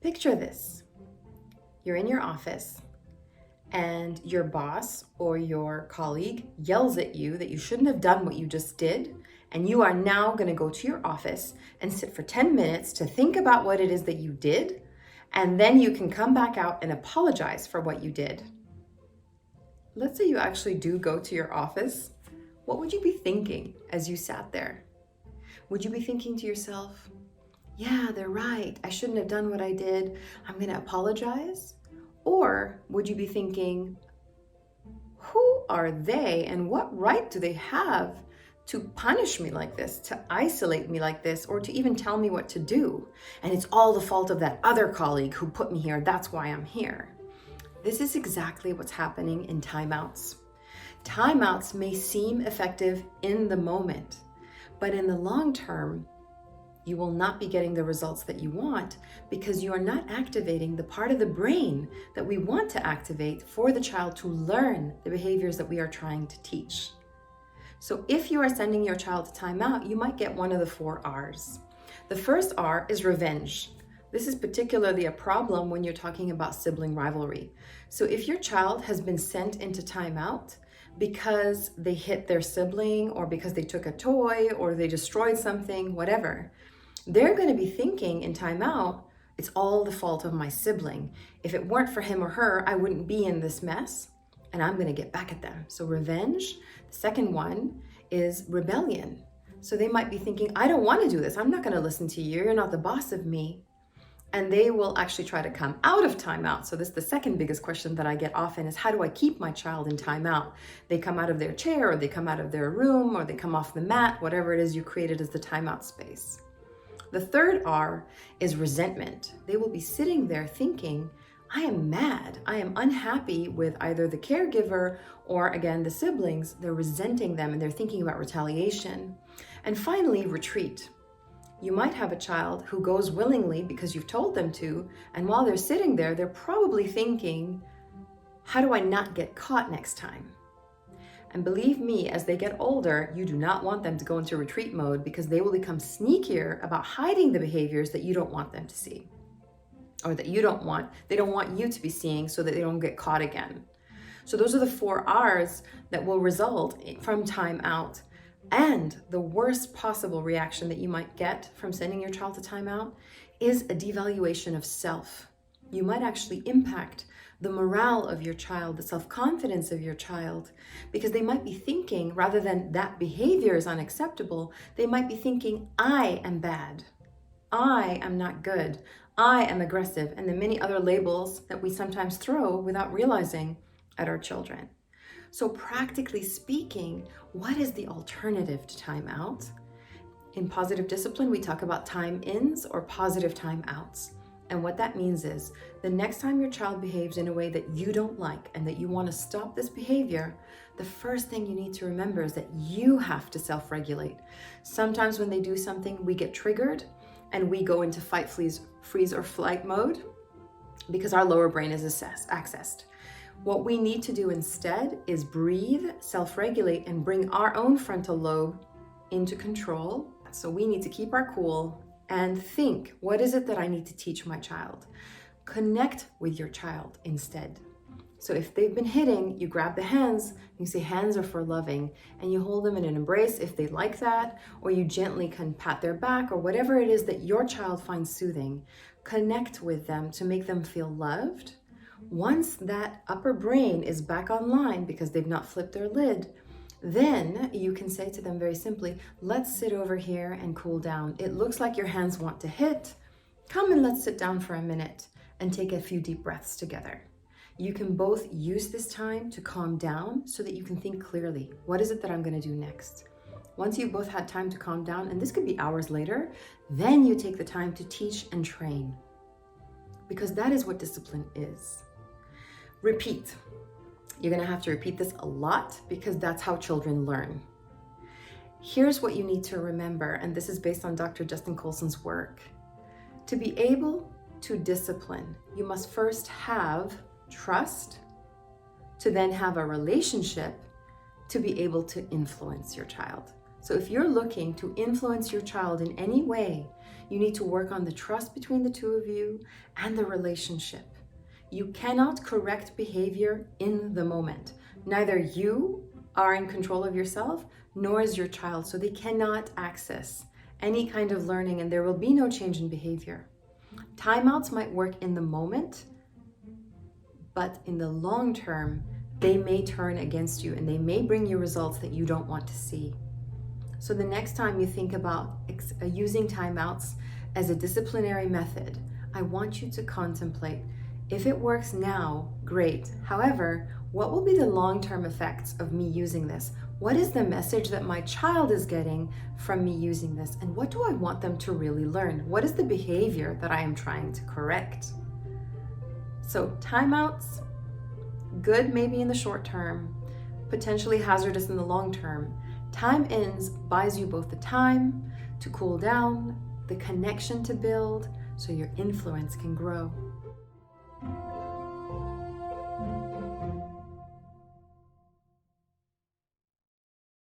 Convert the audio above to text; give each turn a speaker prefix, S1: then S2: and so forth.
S1: Picture this. You're in your office and your boss or your colleague yells at you that you shouldn't have done what you just did, and you are now going to go to your office and sit for 10 minutes to think about what it is that you did, and then you can come back out and apologize for what you did. Let's say you actually do go to your office. What would you be thinking as you sat there? Would you be thinking to yourself, yeah, they're right, I shouldn't have done what I did, I'm going to apologize? Or would you be thinking, who are they and what right do they have to punish me like this, to isolate me like this, or to even tell me what to do? And it's all the fault of that other colleague who put me here. That's why I'm here. This is exactly what's happening in timeouts. Timeouts may seem effective in the moment, but in the long term, you will not be getting the results that you want because you are not activating the part of the brain that we want to activate for the child to learn the behaviors that we are trying to teach. So if you are sending your child to timeout, you might get one of the 4 R's. The first R is revenge. This is particularly a problem when you're talking about sibling rivalry. So if your child has been sent into timeout because they hit their sibling, or because they took a toy, or they destroyed something, whatever, they're going to be thinking in timeout, it's all the fault of my sibling. If it weren't for him or her, I wouldn't be in this mess, and I'm going to get back at them. So revenge. The second one is rebellion. So they might be thinking, I don't want to do this. I'm not going to listen to you. You're not the boss of me. And they will actually try to come out of timeout. So this is the second biggest question that I get often is, how do I keep my child in timeout? They come out of their chair, or they come out of their room, or they come off the mat, whatever it is you created as the timeout space. The third R is resentment. They will be sitting there thinking, I am mad. I am unhappy with either the caregiver or, again, the siblings. They're resenting them and they're thinking about retaliation. And finally, retreat. You might have a child who goes willingly because you've told them to, and while they're sitting there, they're probably thinking, how do I not get caught next time? And believe me, as they get older, you do not want them to go into retreat mode, because they will become sneakier about hiding the behaviors that you don't want them to see, or that they don't want you to be seeing, so that they don't get caught again. So those are the 4 R's that will result from timeout. And the worst possible reaction that you might get from sending your child to timeout is a devaluation of self. You might actually impact the morale of your child, the self-confidence of your child, because they might be thinking, rather than that behavior is unacceptable, they might be thinking, I am bad, I am not good, I am aggressive, and the many other labels that we sometimes throw without realizing at our children. So practically speaking, what is the alternative to timeout? In positive discipline, we talk about time ins or positive time outs. And what that means is, the next time your child behaves in a way that you don't like and that you want to stop this behavior, the first thing you need to remember is that you have to self-regulate. Sometimes when they do something, we get triggered and we go into fight, freeze, or flight mode because our lower brain is accessed. What we need to do instead is breathe, self-regulate, and bring our own frontal lobe into control. So we need to keep our cool and think, what is it that I need to teach my child? Connect with your child instead. So if they've been hitting, you grab the hands, you say hands are for loving, and you hold them in an embrace if they like that, or you gently can pat their back, or whatever it is that your child finds soothing. Connect with them to make them feel loved. Once that upper brain is back online because they've not flipped their lid, then you can say to them very simply, let's sit over here and cool down. It looks like your hands want to hit. Come and let's sit down for a minute and take a few deep breaths together. You can both use this time to calm down so that you can think clearly. What is it that I'm going to do next? Once you've both had time to calm down, and this could be hours later, then you take the time to teach and train, because that is what discipline is. Repeat. You're going to have to repeat this a lot because that's how children learn. Here's what you need to remember, and this is based on Dr. Justin Colson's work. To be able to discipline, you must first have trust, to then have a relationship, to be able to influence your child. So if you're looking to influence your child in any way, You need to work on the trust between the two of you and the relationship. You cannot correct behavior in the moment. Neither you are in control of yourself, nor is your child. So they cannot access any kind of learning, and there will be no change in behavior. Timeouts might work in the moment, but in the long term, they may turn against you and they may bring you results that you don't want to see. So the next time you think about using timeouts as a disciplinary method, I want you to contemplate, if it works now, great. However, what will be the long-term effects of me using this? What is the message that my child is getting from me using this? And what do I want them to really learn? What is the behavior that I am trying to correct? So timeouts, good maybe in the short term, potentially hazardous in the long term. Time-ins buys you both the time to cool down, the connection to build, so your influence can grow.